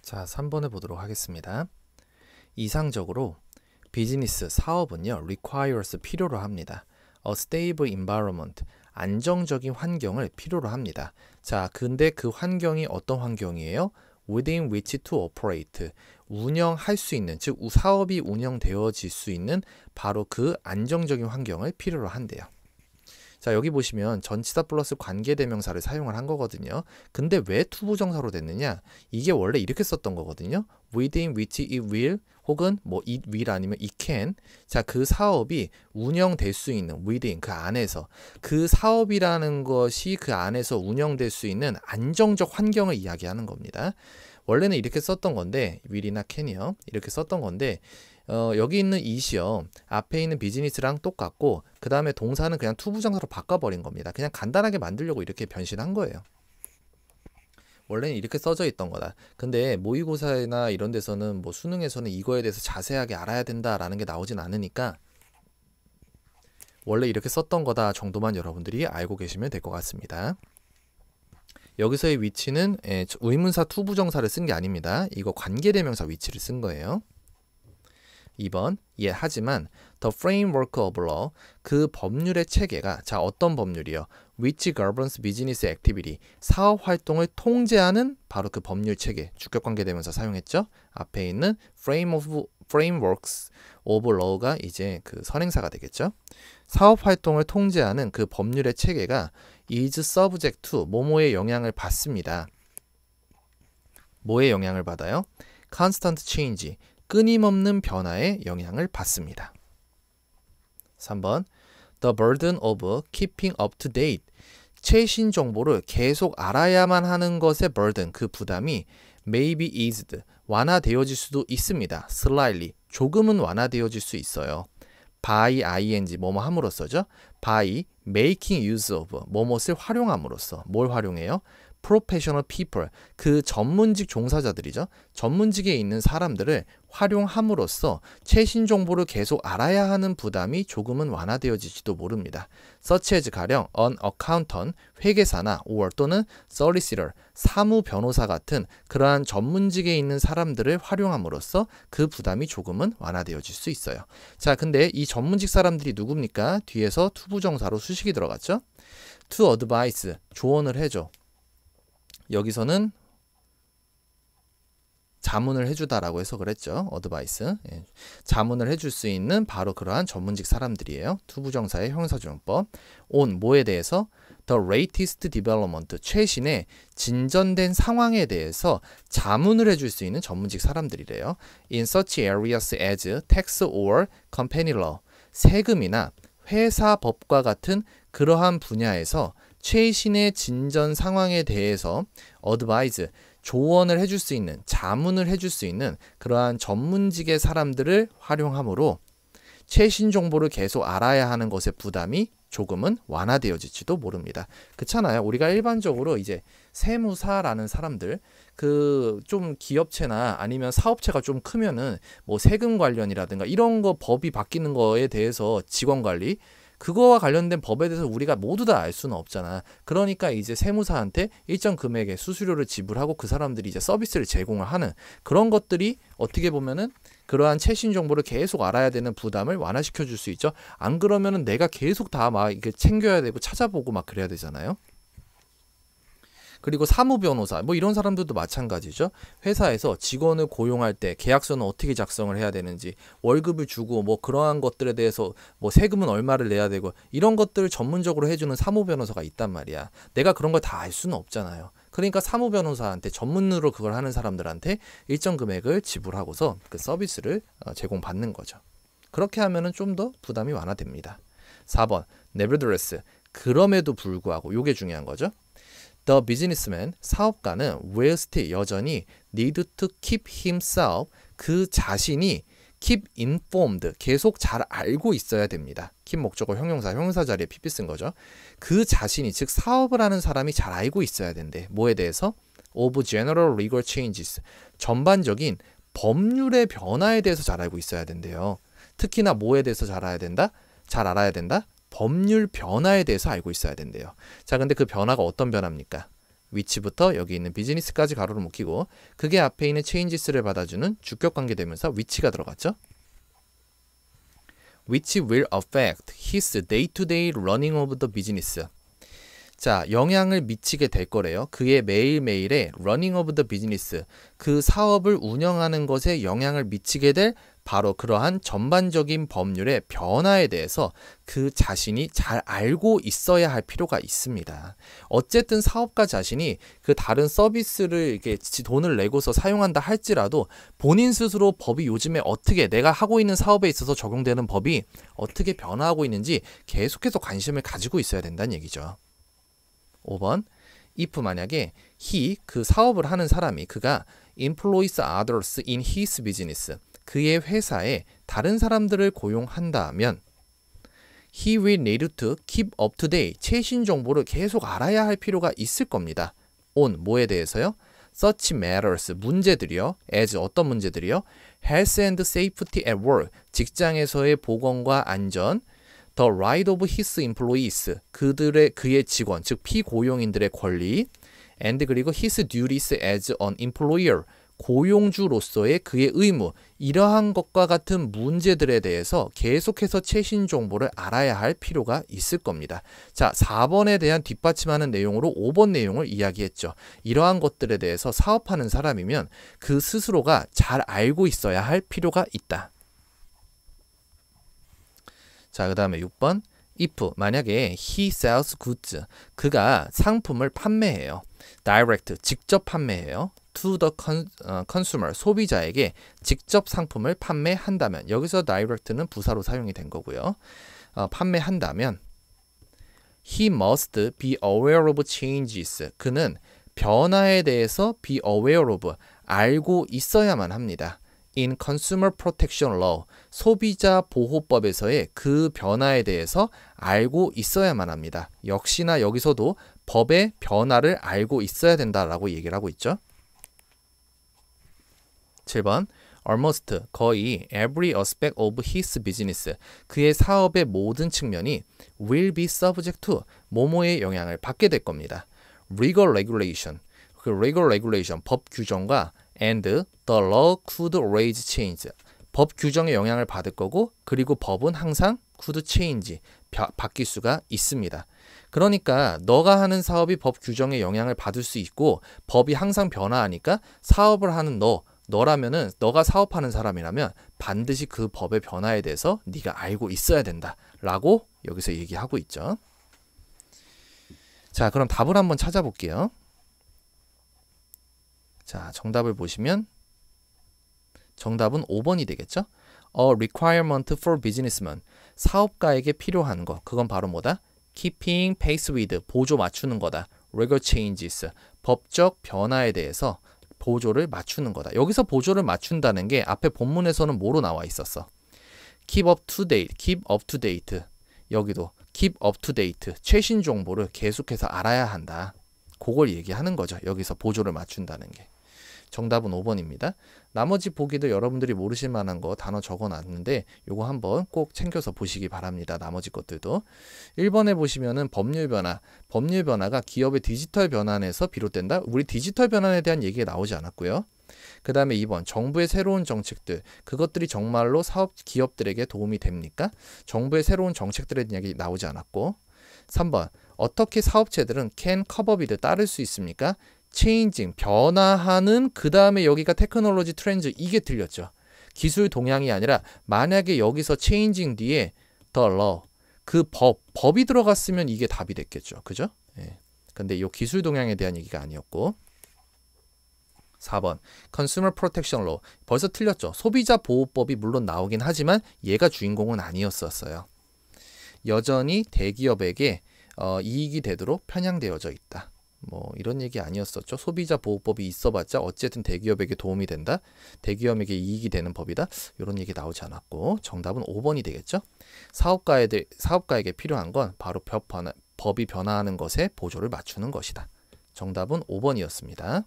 자, 3번에 보도록 하겠습니다. 이상적으로 비즈니스, 사업은요, requires, 필요로 합니다. A stable environment, 안정적인 환경을 필요로 합니다. 자, 근데 그 환경이 어떤 환경이에요? Within which to operate, 운영할 수 있는, 즉 사업이 운영되어질 수 있는 바로 그 안정적인 환경을 필요로 한대요. 자, 여기 보시면 전치사 플러스 관계대명사를 사용을 한 거거든요. 근데 왜 투부정사로 됐느냐? 이게 원래 이렇게 썼던 거거든요. Within which it will, 혹은 뭐 it will 아니면 it can. 자, 그 사업이 운영될 수 있는 within, 그 안에서, 그 사업이라는 것이 그 안에서 운영될 수 있는 안정적 환경을 이야기하는 겁니다. 원래는 이렇게 썼던 건데, will이나 can이요, 이렇게 썼던 건데, 여기 있는 it이요, 앞에 있는 비즈니스랑 똑같고, 그 다음에 동사는 그냥 투부정사로 바꿔버린 겁니다. 그냥 간단하게 만들려고 이렇게 변신한 거예요. 원래는 이렇게 써져 있던 거다. 근데 모의고사나 이런 데서는, 뭐 수능에서는 이거에 대해서 자세하게 알아야 된다라는 게 나오진 않으니까 원래 이렇게 썼던 거다 정도만 여러분들이 알고 계시면 될 것 같습니다. 여기서의 위치는 의문사 투부정사를 쓴 게 아닙니다. 이거 관계대명사 위치를 쓴 거예요. 2번, 하지만 the framework of law, 그 법률의 체계가, 자, 어떤 법률이요? which governs business activity, 사업 활동을 통제하는 바로 그 법률 체계, 주격관계대명사 사용했죠? 앞에 있는 frameworks of law가 이제 그 선행사가 되겠죠? 사업 활동을 통제하는 그 법률의 체계가 is subject to, 뭐뭐의 영향을 받습니다. 뭐의 영향을 받아요? constant change, 끊임없는 변화에 영향을 받습니다. 3번, the burden of keeping up to date, 최신 정보를 계속 알아야만 하는 것의 burden, 그 부담이 may be eased, 완화되어질 수도 있습니다. slightly, 조금은 완화되어질 수 있어요. by ing, 뭐뭐 함으로써죠. by making use of, 뭐뭇을 활용함으로써. 뭘 활용해요? professional people, 그 전문직 종사자들이죠. 전문직에 있는 사람들을 활용함으로써 최신 정보를 계속 알아야 하는 부담이 조금은 완화되어질지도 모릅니다. such as 가령 an accountant, 회계사나 or 또는 solicitor, 사무 변호사 같은 그러한 전문직에 있는 사람들을 활용함으로써 그 부담이 조금은 완화되어질 수 있어요. 자, 근데 이 전문직 사람들이 누굽니까? 뒤에서 투부정사로 수식이 들어갔죠. to advise, 조언을 해줘. 여기서는 자문을 해주다라고 해서 그랬죠. 어드바이스. 자문을 해줄 수 있는 바로 그러한 전문직 사람들이에요. 투부정사의 형용사조용법. on, 뭐에 대해서? the latest development, 최신의 진전된 상황에 대해서 자문을 해줄 수 있는 전문직 사람들이래요. in such areas as tax or company law, 세금이나 회사 법과 같은 그러한 분야에서 최신의 진전 상황에 대해서 advise, 조언을 해줄 수 있는, 자문을 해줄 수 있는 그러한 전문직의 사람들을 활용함으로 최신 정보를 계속 알아야 하는 것의 부담이 조금은 완화되어질지도 모릅니다. 그렇잖아요. 우리가 일반적으로 이제 세무사라는 사람들, 그 좀 기업체나 아니면 사업체가 좀 크면은 뭐 세금 관련이라든가 이런 거 법이 바뀌는 거에 대해서 직원 관리, 그거와 관련된 법에 대해서 우리가 모두 다 알 수는 없잖아. 그러니까 이제 세무사한테 일정 금액의 수수료를 지불하고 그 사람들이 이제 서비스를 제공을 하는 그런 것들이 어떻게 보면은 그러한 최신 정보를 계속 알아야 되는 부담을 완화시켜 줄 수 있죠. 안 그러면은 내가 계속 다 막 이렇게 챙겨야 되고 찾아보고 막 그래야 되잖아요. 그리고 사무 변호사, 뭐 이런 사람들도 마찬가지죠. 회사에서 직원을 고용할 때 계약서는 어떻게 작성을 해야 되는지, 월급을 주고 뭐 그러한 것들에 대해서 뭐 세금은 얼마를 내야 되고 이런 것들을 전문적으로 해주는 사무 변호사가 있단 말이야. 내가 그런 걸 다 알 수는 없잖아요. 그러니까 사무 변호사한테, 전문으로 그걸 하는 사람들한테 일정 금액을 지불하고서 그 서비스를 제공받는 거죠. 그렇게 하면은 좀 더 부담이 완화됩니다. 4번, nevertheless, 그럼에도 불구하고, 요게 중요한 거죠. The businessman, 사업가는 will still, 여전히 need to keep himself, 그 자신이 keep informed, 계속 잘 알고 있어야 됩니다. keep 목적어 형용사 자리에 pp 쓴 거죠. 그 자신이, 즉 사업을 하는 사람이 잘 알고 있어야 된대. 뭐에 대해서? of general legal changes, 전반적인 법률의 변화에 대해서 잘 알고 있어야 된대요. 특히나 뭐에 대해서 잘 알아야 된다? 법률 변화에 대해서 알고 있어야 된대요. 자, 근데 그 변화가 어떤 변화입니까? which부터 여기 있는 비즈니스까지 가로를 묶이고 그게 앞에 있는 changes를 받아주는 주격관계 되면서 which가 들어갔죠. which will affect his day-to-day running of the business. 자, 영향을 미치게 될 거래요. 그의 매일매일의 running of the business, 그 사업을 운영하는 것에 영향을 미치게 될 바로 그러한 전반적인 법률의 변화에 대해서 그 자신이 잘 알고 있어야 할 필요가 있습니다. 어쨌든 사업가 자신이 그 다른 서비스를 이렇게 돈을 내고서 사용한다 할지라도 본인 스스로 법이 요즘에 어떻게 내가 하고 있는 사업에 있어서 적용되는 법이 어떻게 변화하고 있는지 계속해서 관심을 가지고 있어야 된다는 얘기죠. 5번 if 만약에 he 그 사업을 하는 사람이 그가 employs others in his business 그의 회사에 다른 사람들을 고용한다면 he will need to keep up to date 최신 정보를 계속 알아야 할 필요가 있을 겁니다. on 뭐에 대해서요? such matters 문제들이요. as 어떤 문제들이요? health and safety at work 직장에서의 보건과 안전 The right of his employees 그의 직원 즉 피고용인들의 권리 and 그리고 his duties as an employer 고용주로서의 그의 의무 이러한 것과 같은 문제들에 대해서 계속해서 최신 정보를 알아야 할 필요가 있을 겁니다. 자, 4번에 대한 뒷받침하는 내용으로 5번 내용을 이야기했죠. 이러한 것들에 대해서 사업하는 사람이면 그 스스로가 잘 알고 있어야 할 필요가 있다. 자, 그 다음에 6번 if 만약에 he sells goods 그가 상품을 판매해요. direct 직접 판매해요. to the consumer 소비자에게 직접 상품을 판매한다면 여기서 direct는 부사로 사용이 된 거고요. 판매한다면 he must be aware of changes 그는 변화에 대해서 be aware of 알고 있어야만 합니다. in Consumer Protection Law, 소비자 보호법에서의 그 변화에 대해서 알고 있어야만 합니다. 역시나 여기서도 법의 변화를 알고 있어야 된다라고 얘기를 하고 있죠. 7번 almost 거의 every aspect of his business 그의 사업의 모든 측면이 will be subject to 뭐뭐의 영향을 받게 될 겁니다. legal regulation 그 legal regulation 법 규정과 and the law could raise change 법 규정의 영향을 받을 거고 그리고 법은 항상 could change 바뀔 수가 있습니다. 그러니까 너가 하는 사업이 법 규정의 영향을 받을 수 있고 법이 항상 변화하니까 사업을 하는 너라면은 너가 사업하는 사람이라면 반드시 그 법의 변화에 대해서 네가 알고 있어야 된다라고 여기서 얘기하고 있죠. 자, 그럼 답을 한번 찾아볼게요. 자, 정답을 보시면 정답은 5번이 되겠죠? A requirement for businessman. 사업가에게 필요한 거. 그건 바로 뭐다? Keeping pace with. 보조 맞추는 거다. Legal changes. 법적 변화에 대해서 보조를 맞추는 거다. 여기서 보조를 맞춘다는 게 앞에 본문에서는 뭐로 나와 있었어? Keep up to date. Keep up to date. 여기도 keep up to date. 최신 정보를 계속해서 알아야 한다. 그걸 얘기하는 거죠. 여기서 보조를 맞춘다는 게. 정답은 5번입니다. 나머지 보기도 여러분들이 모르실 만한 거 단어 적어놨는데 요거 한번 꼭 챙겨서 보시기 바랍니다. 나머지 것들도. 1번에 보시면은 법률 변화가 기업의 디지털 변환에서 비롯된다. 우리 디지털 변환에 대한 얘기가 나오지 않았고요. 그 다음에 2번 정부의 새로운 정책들 그것들이 정말로 사업 기업들에게 도움이 됩니까? 정부의 새로운 정책들에 대한 얘기 나오지 않았고 3번 어떻게 사업체들은 can cover with 따를 수 있습니까? changing 변화하는 그 다음에 여기가 technology trends 이게 틀렸죠. 기술 동향이 아니라 만약에 여기서 changing 뒤에 the law 그 법이 들어갔으면 이게 답이 됐겠죠. 그죠? 예. 근데 이 기술 동향에 대한 얘기가 아니었고 4번 Consumer Protection Law 벌써 틀렸죠. 소비자 보호법이 물론 나오긴 하지만 얘가 주인공은 아니었었어요. 여전히 대기업에게 이익이 되도록 편향되어져 있다. 뭐 이런 얘기 아니었었죠. 소비자 보호법이 있어봤자 어쨌든 대기업에게 도움이 된다. 대기업에게 이익이 되는 법이다. 이런 얘기 나오지 않았고 정답은 5번이 되겠죠. 사업가에게 필요한 건 바로 법이 변화하는 것에 보조를 맞추는 것이다. 정답은 5번이었습니다.